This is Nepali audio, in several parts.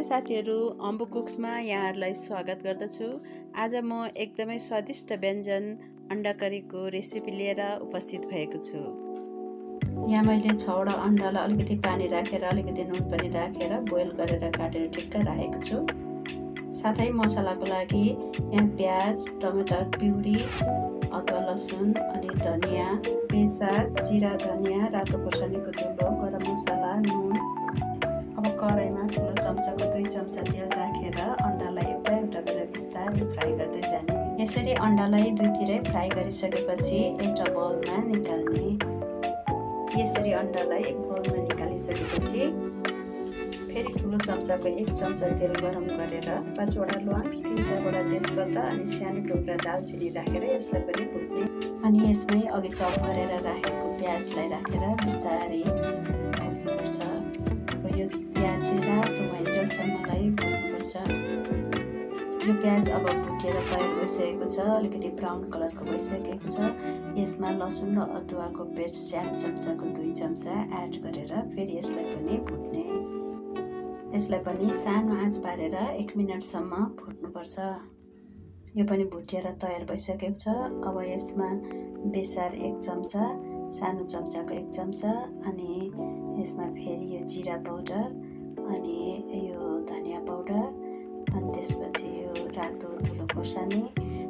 साथीहरू, अम्बु कुक्समा यहाँहरूलाई स्वागत गर्दछु। आज म एकदमै स्वादिष्ट व्यञ्जन अन्डा करीको रेसिपी लिएर उपस्थित भएको छु। यहाँ मैले 6वटा अन्डालाई अलिकति पानी राखेर अलिकति नुन पनि राखेर बोइल गरेर काटेर ठिक्क राखेको छु। साथै मसलाको लागि यहाँ प्याज, टमाटर प्युरी, अदुवा लसुन अनि धनियाँ, बेसार, जिरा धनियाँ, रातो खोर्सानीको धुलो, गरम मसला, नुन। अब कराईमा ठुलो चम्चाको 2 चम्चा तेल राखेर अन्डालाई एउटा गरेर बिस्तारै फ्राई गर्दै जाने। यसरी अन्डालाई दुईतिरै फ्राई गरिसकेपछि एउटा बाउलमा निकाल्ने। यसरी अन्डालाई बाउलमा निकालिसकेपछि फेरि ठुलो चम्चाको 1 चम्चा तेल गरम गरेर 5वटा ल्वाङ, 3-4वटा तेजपत्ता अनि सानो टुक्रा दालचिनी राखेर यसलाई पनि भुट्ने। अनि यसमै अघि चप गरेर राखेको प्याजलाई राखेर बिस्तारै भुट्नुपर्छ। यो प्याज रातो भइन्जेलसम्मलाई भुट्नुपर्छ। यो प्याज अब भुटेर तयार भइसकेको छ, अलिकति ब्राउन कलरको भइसकेको छ। यसमा लसुन र अदुवाको पेस्ट सानो चम्चाको 2 चम्चा एड गरेर फेरि यसलाई पनि भुट्ने। यसलाई पनि सानो आँच पारेर 1 मिनटसम्म भुट्नुपर्छ। यो पनि भुटेर तयार भइसकेको छ। अब यसमा बेसार 1 चम्चा, सानो चम्चाको 1 चम्चा अनि यसमा फेरि यो जिरा पाउडर अनि यो धनियाँ पाउडर अनि त्यसपछि यो रातो धुलो खोर्सानी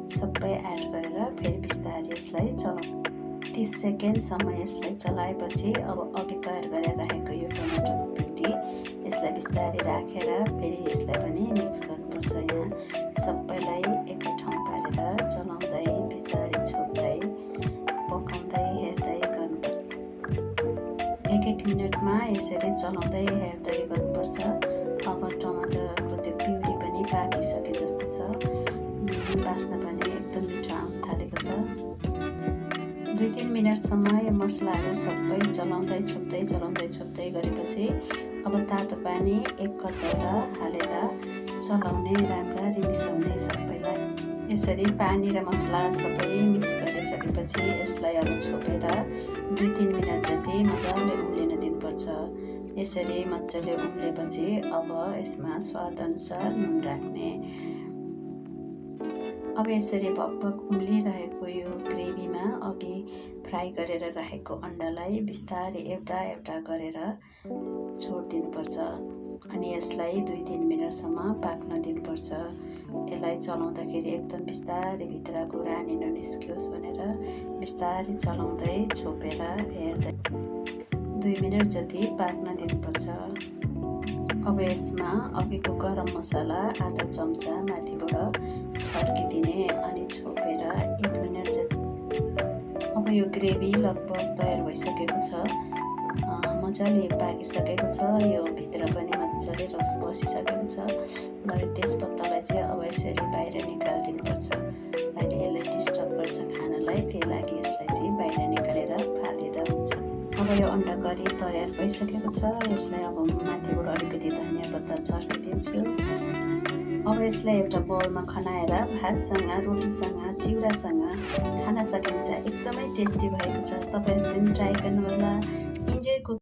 सबै एड गरेर फेरि बिस्तारै यसलाई चलाउँ। 30 सेकेन्डसम्म यसलाई चलाएपछि अब अघि तयार गरेर राखेको यो टमाटर प्युरी यसलाई बिस्तारै राखेर फेरि यसलाई पनि मिक्स गर्नुपर्छ। यहाँ सबैलाई एकै ठाउँ पारेर चलाउँदै बिस्तारै छोप्दै पकाउँदै हेर्दै गर्नुपर्छ। 1-1 मिनटमा यसरी चलाउँदै हेर्दै गर्नुपर्छ। अब टमाटरको त्यो प्युरी पनि पाकिसके जस्तो छ। बास्ना पनि एकदम मिठो आउन थालेको छ। 2-3 मिनटसम्म यो मसलाहरू सबै चलाउँदै छोप्दै गरेपछि अब तातो पानी 1 कचौरा हालेर चलाउने, राम्ररी मिसाउने सबैलाई। यसरी पानी र मसला सबै मिक्स गरिसकेपछि यसलाई अब छोपेर 2-3 मिनट जति मजाले उम्लिन दिनुपर्छ। यसरी मजाले उम्लेपछि अब यसमा स्वाद अनुसार नुन राख्ने। अब यसरी भकभक उम्लिरहेको यो ग्रेभीमा अघि फ्राई गरेर राखेको अन्डालाई बिस्तारै एउटा गरेर छोडिदिनुपर्छ अनि यसलाई 2-3 मिनटसम्म पाक्न दिनुपर्छ। यसलाई चलाउँदाखेरि एकदम बिस्तारै भित्रको रानी ननिस्कियोस् भनेर बिस्तारै चलाउँदै छोपेर हेर्दै 2 मिनट जति पाक्न दिनुपर्छ। अब यसमा अघिको गरम मसला आधा चम्चा माथिबाट छर्किदिने अनि छोपेर 1 मिनट जति। अब यो ग्रेभी लगभग तयार भइसकेको छ, मजाले पाकिसकेको छ। यो भित्र पनि मजाले रस बसिसकेको छ। र यो तेजपत्तालाई चाहिँ अब यसरी बाहिर निकालिदिनुपर्छ। अहिले यसले डिस्टर्ब गर्छ खानालाई, त्यही लागि यसलाई चाहिँ बाहिर निकालेर फालिदिँदा हुन्छ। अब यो अन्डा करी तयार भइसकेको छ। यसलाई अब माथिबाट अलिकति धनियाँ पत्ता छर्किदिन्छु। अब यसलाई एउटा बाउलमा खनाएर भातसँग, रोटीसँग, चिउरासँग खान सकिन्छ। एकदमै टेस्टी भएको छ। तपाईँहरू पनि ट्राई गर्नुहोला। Enjoy cooking.